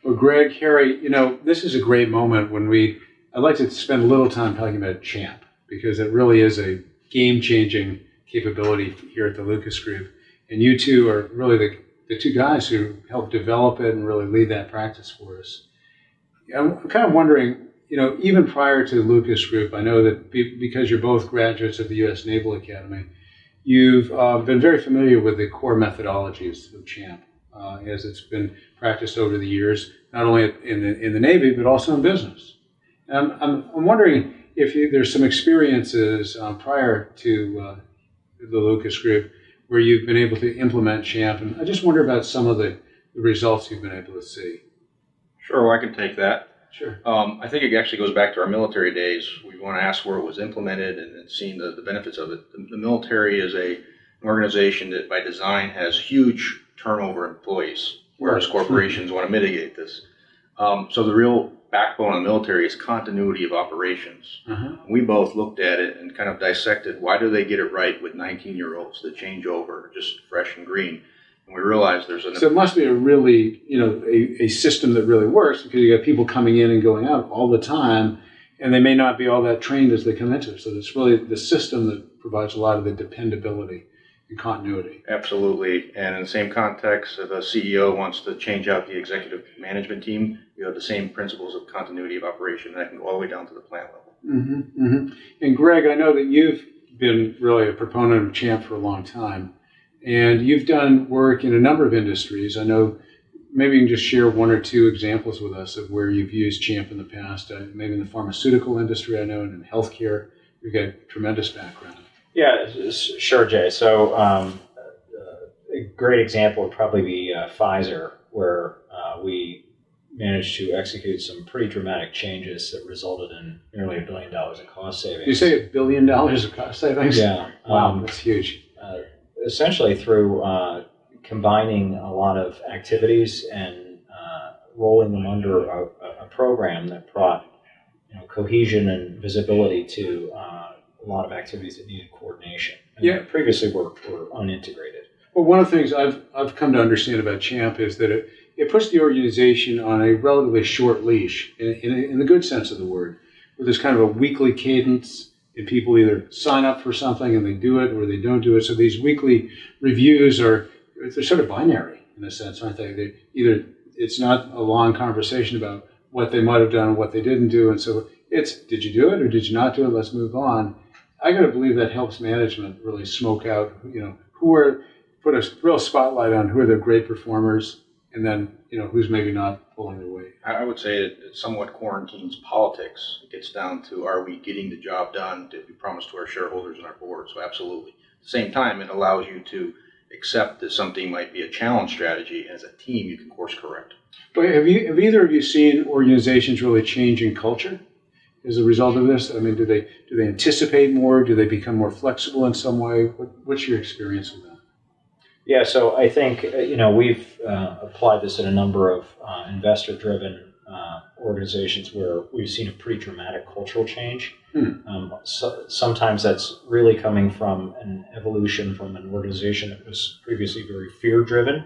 Well, Greg, Harry, this is a great moment when I'd like to spend a little time talking about ChAMP, because it really is a game-changing capability here at the Lucas Group. And you two are really the two guys who helped develop it and really lead that practice for us. I'm kind of wondering, even prior to Lucas Group, I know that because you're both graduates of the U.S. Naval Academy, you've been very familiar with the core methodologies of ChAMP, as it's been practiced over the years, not only in the Navy, but also in business. And I'm wondering if there's some experiences prior to the Lucas Group where you've been able to implement ChAMP, and I just wonder about some of the results you've been able to see. Sure, well, I can take that. Sure. I think it actually goes back to our military days. We want to ask where it was implemented and seeing the benefits of it. The military is an organization that by design has huge turnover in employees, whereas corporations want to mitigate this. So the real backbone of the military is continuity of operations. Uh-huh. We both looked at it and kind of dissected why do they get it right with 19-year-olds that change over just fresh and green. And we realized so it must be a really, a system that really works, because you got people coming in and going out all the time, and they may not be all that trained as they come into it. So it's really the system that provides a lot of the dependability and continuity. Absolutely. And in the same context, if a CEO wants to change out the executive management team, you have the same principles of continuity of operation that can go all the way down to the plant level. Mm-hmm, mm-hmm. And Greg, I know that you've been really a proponent of ChAMP for a long time. And you've done work in a number of industries. I know maybe you can just share one or two examples with us of where you've used ChAMP in the past, maybe in the pharmaceutical industry, I know, and in healthcare. You've got a tremendous background. Yeah, sure, Jay. So a great example would probably be Pfizer, where we managed to execute some pretty dramatic changes that resulted in nearly $1 billion in cost savings. You say $1 billion of cost savings? Yeah. Wow, that's huge. Essentially through combining a lot of activities and rolling them under a program that brought cohesion and visibility to a lot of activities that needed coordination. And previously were unintegrated. Well, one of the things I've come to understand about ChAMP is that it puts the organization on a relatively short leash, in the good sense of the word, where there's kind of a weekly cadence. And people either sign up for something and they do it, or they don't do it. So these weekly reviews they're sort of binary in a sense, aren't they? It's not a long conversation about what they might have done and what they didn't do. And so it's, did you do it or did you not do it? Let's move on. I got to believe that helps management really smoke out, put a real spotlight on who are the great performers, and then, who's maybe not pulling their weight. I would say it somewhat quarantines politics. It gets down to, are we getting the job done that we promised to our shareholders and our board? So absolutely. At the same time, it allows you to accept that something might be a challenge strategy, and as a team, you can course correct. But have either of you seen organizations really change in culture as a result of this? I mean, do they anticipate more? Do they become more flexible in some way? What's your experience with that? Yeah, so I think we've applied this in a number of investor-driven organizations where we've seen a pretty dramatic cultural change. So sometimes that's really coming from an evolution from an organization that was previously very fear-driven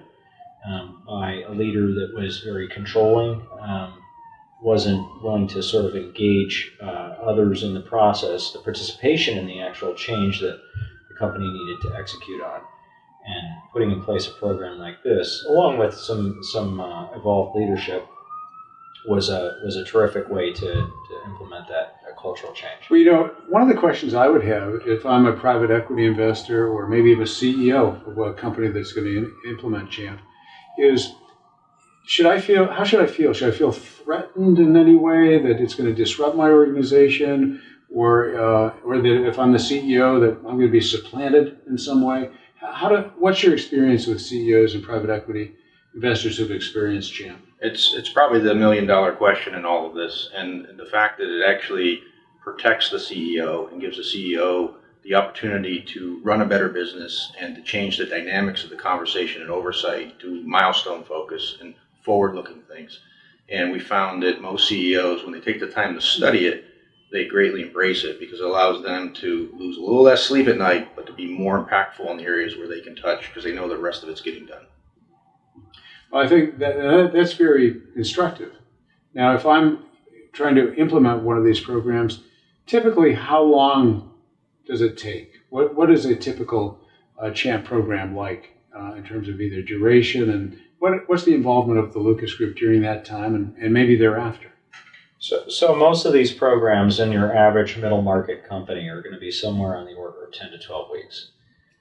by a leader that was very controlling, wasn't willing to sort of engage others in the process, the participation in the actual change that the company needed to execute on. And putting in place a program like this, along with some evolved leadership, was a terrific way to implement that cultural change. Well, one of the questions I would have if I'm a private equity investor or maybe even a CEO of a company that's going to implement ChAMP is, how should I feel? Should I feel threatened in any way that it's going to disrupt my organization, or that if I'm the CEO that I'm going to be supplanted in some way? What's your experience with CEOs and private equity investors who've experienced ChAMP? It's probably the $1 million question in all of this, and the fact that it actually protects the CEO and gives the CEO the opportunity to run a better business and to change the dynamics of the conversation and oversight to milestone focus and forward-looking things. And we found that most CEOs, when they take the time to study it, they greatly embrace it because it allows them to lose a little less sleep at night, but to be more impactful in the areas where they can touch because they know the rest of it's getting done. I think that's very instructive. Now, if I'm trying to implement one of these programs, typically how long does it take? What is a typical ChAMP program like in terms of either duration and what's the involvement of the Lucas Group during that time and maybe thereafter? So most of these programs in your average middle market company are going to be somewhere on the order of 10 to 12 weeks.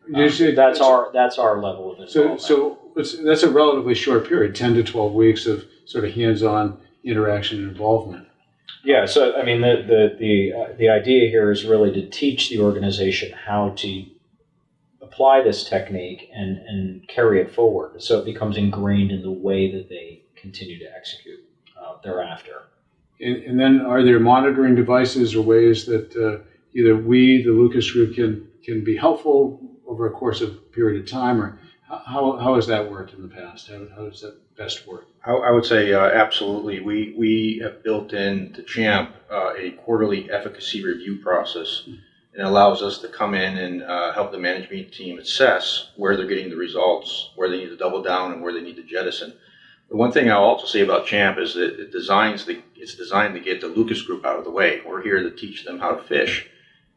That's our level of involvement. So that's a relatively short period, 10 to 12 weeks of sort of hands-on interaction and involvement. Yeah, so I mean, the idea here is really to teach the organization how to apply this technique and carry it forward, so it becomes ingrained in the way that they continue to execute thereafter. And then, are there monitoring devices or ways that either we, the Lucas Group, can be helpful over a course of a period of time, or how has that worked in the past? How does that best work? I would say absolutely. We have built into ChAMP a quarterly efficacy review process. It allows us to come in and help the management team assess where they're getting the results, where they need to double down, and where they need to jettison. The one thing I'll also say about ChAMP is that it's designed to get the Lucas Group out of the way. We're here to teach them how to fish.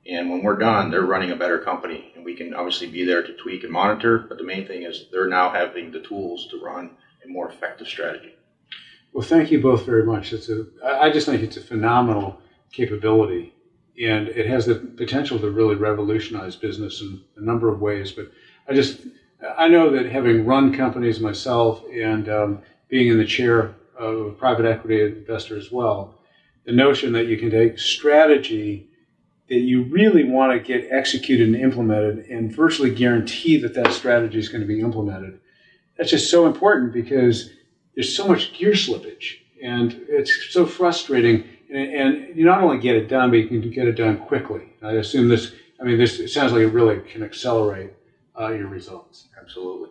And when we're done, they're running a better company. And we can obviously be there to tweak and monitor, but the main thing is they're now having the tools to run a more effective strategy. Well, thank you both very much. I just think it's a phenomenal capability, and it has the potential to really revolutionize business in a number of ways. But I know that having run companies myself and being in the chair of a private equity investor as well, the notion that you can take strategy that you really want to get executed and implemented and virtually guarantee that strategy is going to be implemented. That's just so important because there's so much gear slippage and it's so frustrating. And you not only get it done, but you can get it done quickly. I assume it sounds like it really can accelerate your results. Absolutely.